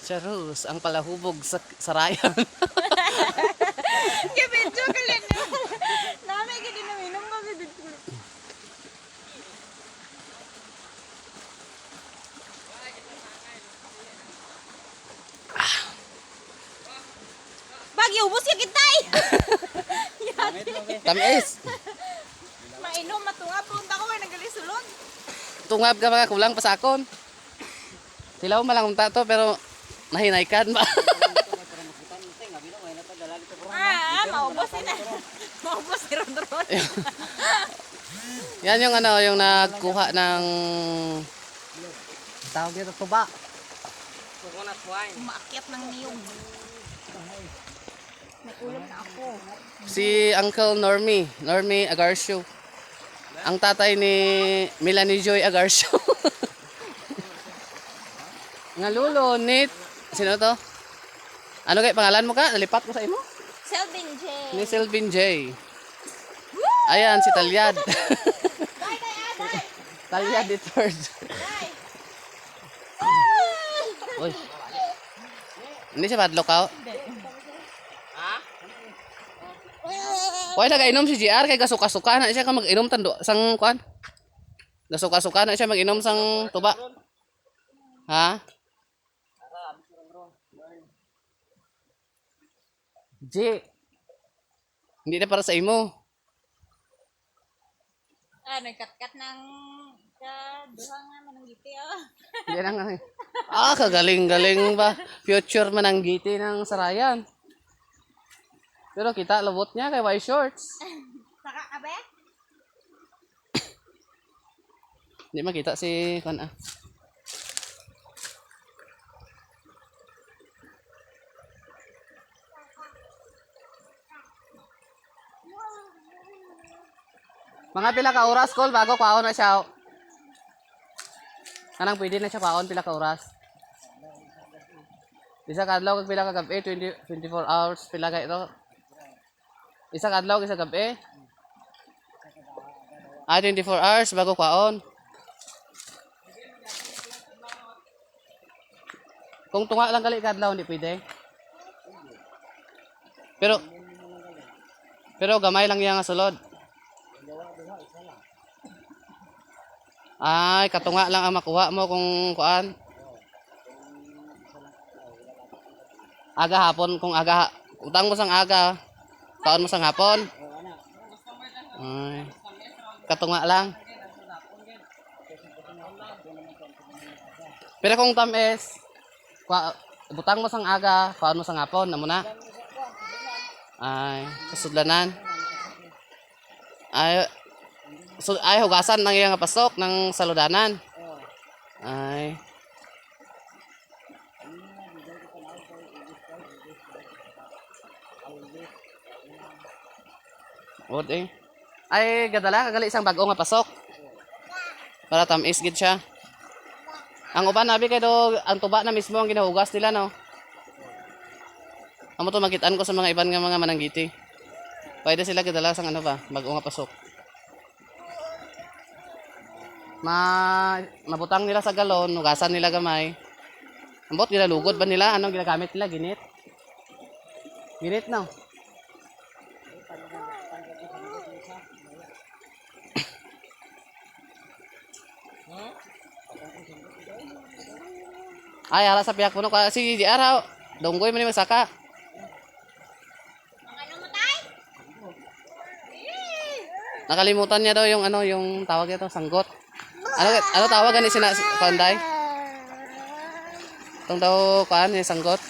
Charus, ang palahubog sa sarayan. Kibidyo ka lang naman. Namin ka din namin. Nung kami dito. Bagyo, ubos ka kitay! Tamis. Mainom, matunga. Punta ko ay nagalisulod. Tungab ka mga kulang pasakon. Silaw malang unta to pero nahinaykan ba? Maubos na. Maubos si Rodron. Yan yung ano, yung nagkuha ng tawag nito tuba. Umaakyat ng niyog. May ulam na ako. Si Uncle Normie Agarcio. Ang tatay ni Melanie Joy Agarcio. Nga lulo, Nate. Sino to? Ano kay pangalan mo ka? Nalipat ko sa imo? Selvin J. Ni Selvin J. Ayan, si Talyad. Day, day, day. Talyad the third. Day. Uy. Hindi siya padlock out. Why nagainom si GR kay gasuka-suka na siya ka mag-inom tando sang kuan. Gasuka-suka na siya mag-inom sang tuba. Ha? G. Hindi na para sa imo. Nagkat-kat ng duha nga mananggiti Hindi na nga. Kagaling-galing ba? Future mananggiti ng sarayan. Pero kita lubot niya kay white shorts. Saka kabe? Hindi makita si kuan ah. Mga pila ka oras call bago kaon na siya. Kanang pwede na siya kaon pila ka oras. Isa ka adlaw kag pila ka gabi 24 hours pila ka ito. Isa ka adlaw isa gabi. 24 hours bago kaon. Kung tunga lang gali ka adlaw hindi pwede. Pero gamay lang yang sulod. Ay, katunga lang ang makuha mo kung kuan. Aga hapon kung aga utang mo sang aga, kaon mo sang hapon. Ay, katunga lang. Pero kung tamis, butang mo sang aga, kaon mo sang hapon, namo na. Ay, kasudlanan. Ay, hugasan ng iyang pasok ng saludanan. Ay. Od eh. Ay, gadala kagali isang bag-o nga pasok. Para tamis gid siya. Ang uban nabi kay do ang tuba na mismo ang ginahugas nila no. Amo to makitaan ko sa mga iban nga mga mananggiti. Pwede sila gadala sang ano ba, bag-o nga pasok. Mabutang nila sa galon, hugasan nila gamay. Ambot ginalugod ba nila? Anong ginagamit nila? Ginit? Ginit no? Ay, ara sa piyak puno ka. Si JR ha, dunggoy man ni magsaka. Ano mo tay? Nakalimutan niya daw yung ano, yung tawag ito, sanggot. Ano tawag gani sina Panday? Tong daw kaan ni sanggot.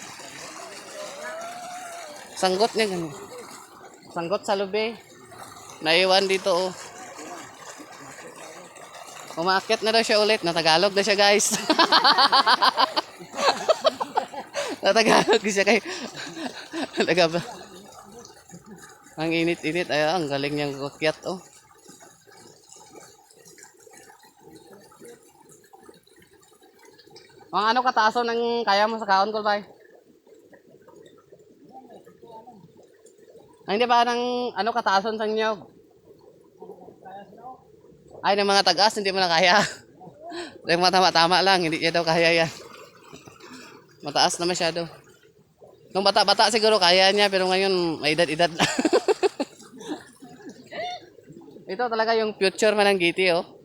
Sanggot niya gani. Sanggot sa lubi. Naiwan dito oh. Umaakit na daw siya ulit. Natagalog na siya guys. Natagalog siya kay. Talaga ba? Ang init-init. Ay, ang galing niyang kukyat oh. Mga ano kataason ng kaya mo sa kaon ko bay? Ay, hindi ba ng ano kataason sang niyog? Ay, ng mga tagas hindi mo na kaya. Yung mga tama-tama lang, hindi niya daw kaya yan. Mataas na masyado. Nung bata-bata siguro kaya niya, pero ngayon may edad-edad na. Ito talaga yung future Mananggiti, oh.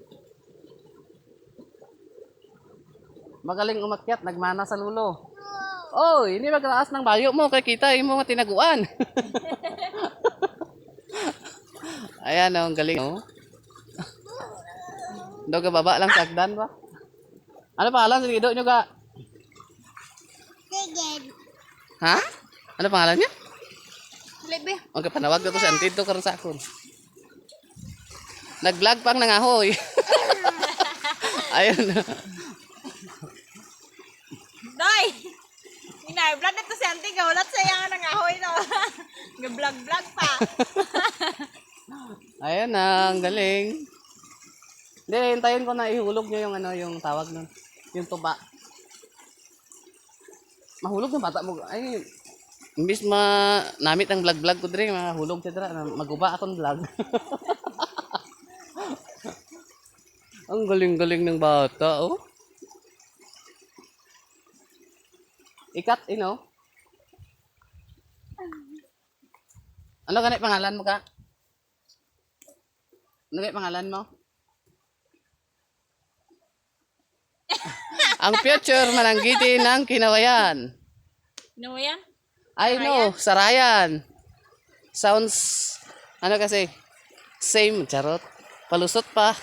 Magaling umakyat, nagmana sa lulo. Oh, hindi magtaas ng bayo mo, kay kita yung mga tinaguan. Ayan, oh, ang galing, oh. Doga baba lang sagdan ba? Ano pangalan sa ido nyo ka? Ha? Ano pangalan niya? Libe. Okay, panawag ko to si Antito karon sa akon. Nag-vlog pang nangahoy. Ayun. Doy! Inay-vlog na to si Auntie. Gaulat sa iya nga nangahoy no. Nga-vlog-vlog pa. Ayun na, ang galing. Hindi, hintayin ko na ihulog niyo yung ano, yung tawag nun. Yung tuba. Mahulog yung bata mo. Ay, imbis namit ang vlog-vlog ko dre, mahulog siya dra. Maguba akong vlog. Ang galing-galing ng bata, oh. Ikat, Ano ganit pangalan mo ka? Ano ganit pangalan mo? Ang future Mananggiti ng Kinawayan. Ano mo yan? I know, Sarayan. Sounds, ano kasi, same, charot. Palusot pa.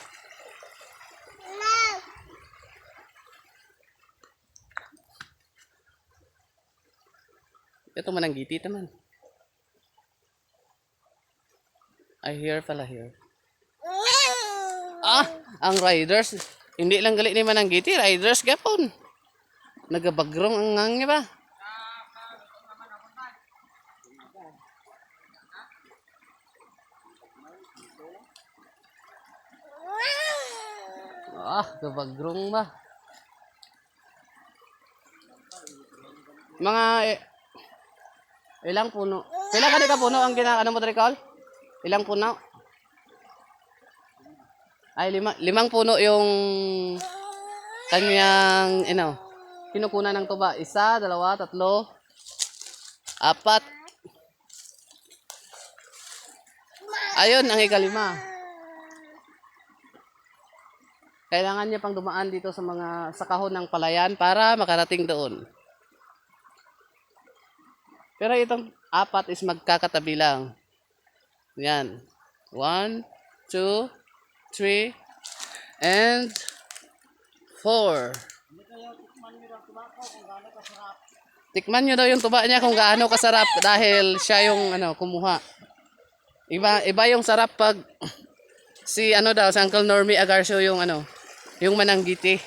Ito Mananggiti naman. I hear pala here. Ah, ang riders. Hindi lang gali ni Mananggiti, riders gapon. Nagabagrong ang ngangnya ba? Ah, gabagrong ba? Mga ilang puno? Pila ka puno ang ano mo Dricol? Ilang puno? Ay, limang puno yung kanyang, kinukuna ng tuba. 1, 2, 3, 4, 5. Ayun, ang ikalima. Kailangan niya pang dumaan dito sa kahon ng palayan para makarating doon. Pero itong 4 is magkakatabi lang. Yan. 1, 2, 3, and 4. Tikman nyo daw yung tuba niya kung gaano kasarap dahil siya yung kumuha. Iba yung sarap pag si Uncle Normie Agarcio yung yung Mananggiti.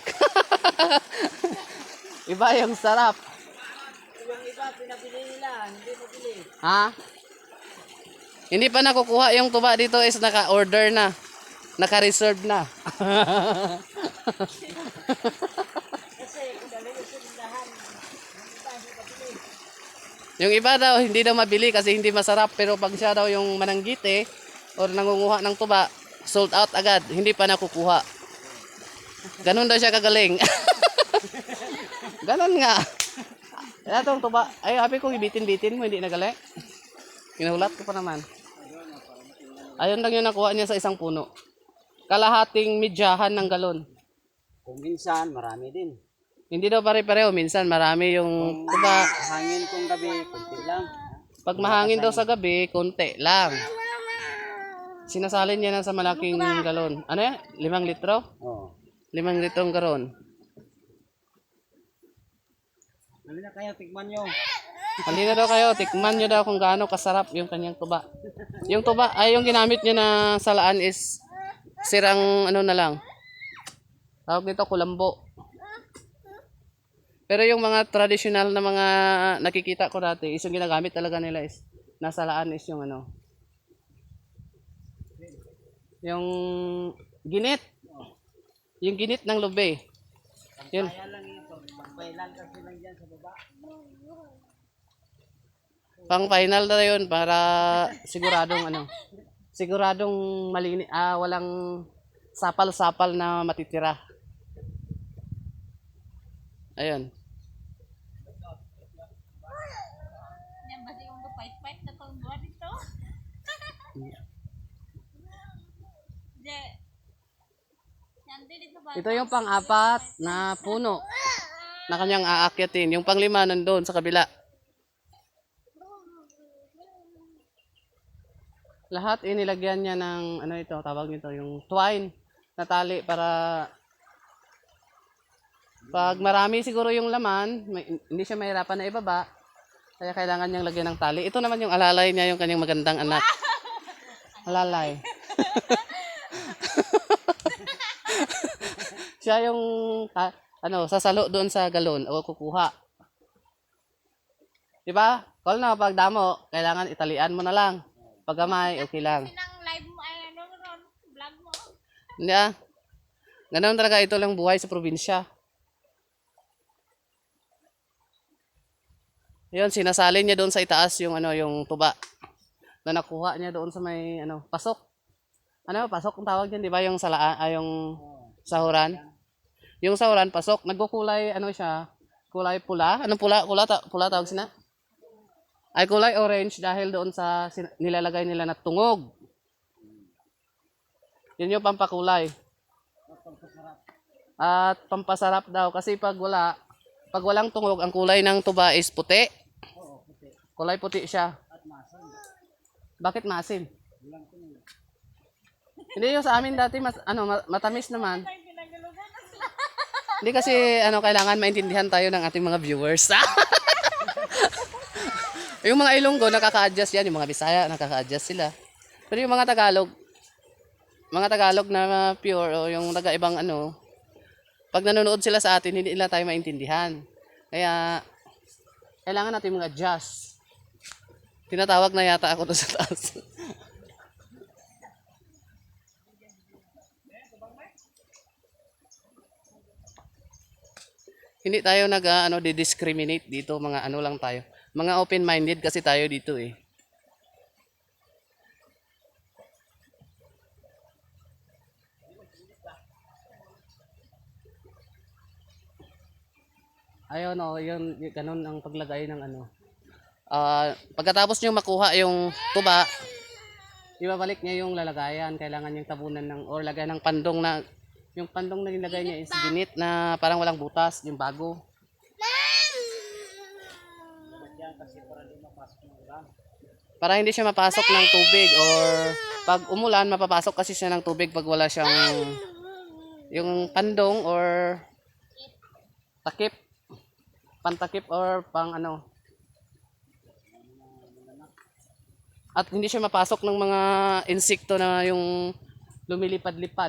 Iba yung sarap. Yung iba, pinabili nila. Hindi mabili. Ha? Hindi pa nakukuha yung tuba dito is naka-order na. Naka-reserve na. Kasi kung dali yung sindahan, Yung iba daw hindi daw mabili kasi hindi masarap pero pag siya daw yung Mananggiti or nangunguha ng tuba, sold out agad, hindi pa nakukuha. Ganun daw siya kagaling. Ganun nga. Itong tuba, ay happy kong ibitin-bitin mo, hindi nagaling. Kinahulat ko pa naman. Ayun lang yung nakuha niya sa isang puno. Kalahating medyahan ng galon. Kung minsan, marami din. Hindi daw pare-pareho, minsan marami yung tuba. Hangin kung gabi, kunti lang. Pag mahangin daw sa gabi, konti lang. Sinasalin niya na sa malaking galon. Ano yan? 5 litro? Oo. 5 litrong galon. Ano na kayo, tikman nyo. Halina daw kayo, tikman nyo daw kung gaano kasarap yung kanyang tuba. Yung tuba, ay yung ginamit nyo na salaan is sirang na lang. Tawag nito kulambo. Pero yung mga traditional na mga nakikita ko dati, is yung ginagamit talaga nila is nasalaan is yung yung ginit. Yung ginit ng lube. Yun. Kaya lang ito, pagpailan kasi lang dyan sa baba. Pang final na yun para siguradong walang sapal-sapal na matitira. Ayun. Fight na tong buwan dito. Je. Sante dito ba? Ito yung pang-apat na puno na kanyang aakyatin. Yung pang-lima nandun sa kabila. Lahat inilagyan niya ng ano ito, tawag nito, yung twine na tali para pag marami siguro yung laman, hindi siya mahirapan na ibaba. Kaya kailangan niyang lagyan ng tali. Ito naman yung alalay niya, yung kanyang magandang anak. Alalay. Siya yung sasalo doon sa galon o kukuha. Diba? Kung na pag damo, kailangan italian mo na lang. Pag gamay, okay lang. Sinang live mo ay ano ron, vlog mo. Hindi ah. Ganun talaga, ito lang buhay sa probinsya. Yun, sinasalin niya doon sa itaas yung yung tuba na nakuha niya doon sa may pasok. Pasok ang tawag diyan, 'di ba? Yung yung sahuran. Yung sahuran pasok, nagkukulay siya, kulay pula. Anong pula? Pula tawag sina? Ay kulay orange dahil doon sa nilalagay nila na tungog. Yun yung pampakulay. At pampasarap daw kasi pag walang tungog, ang kulay ng tuba is puti. Kulay puti siya. Bakit maasim? Hindi yung sa amin dati matamis naman. Hindi kasi kailangan maintindihan tayo ng ating mga viewers. Yung mga Ilonggo nakaka-adjust yan, yung mga Bisaya nakaka-adjust sila. Pero yung mga Tagalog na pure o yung taga-ibang pag nanonood sila sa atin, hindi nila tayo maintindihan. Kaya kailangan natin mag-adjust. Tinatawag na yata ako doon sa taas. Hindi tayo di-discriminate dito, mga lang tayo. Mga open-minded kasi tayo dito eh. Ayun yun ganun ang paglagay ng pagkatapos niyo makuha yung tuba, ibabalik niya yung lalagayan. Kailangan niyang tabunan or lagyan ng pandong na yung pandong na nilagay niya is ginit na parang walang butas, yung bago. Para hindi siya mapasok ng tubig or pag umulan, mapapasok kasi siya ng tubig pag wala siyang yung pandong or takip, pantakip or pang at hindi siya mapasok ng mga insekto na yung lumilipad-lipad.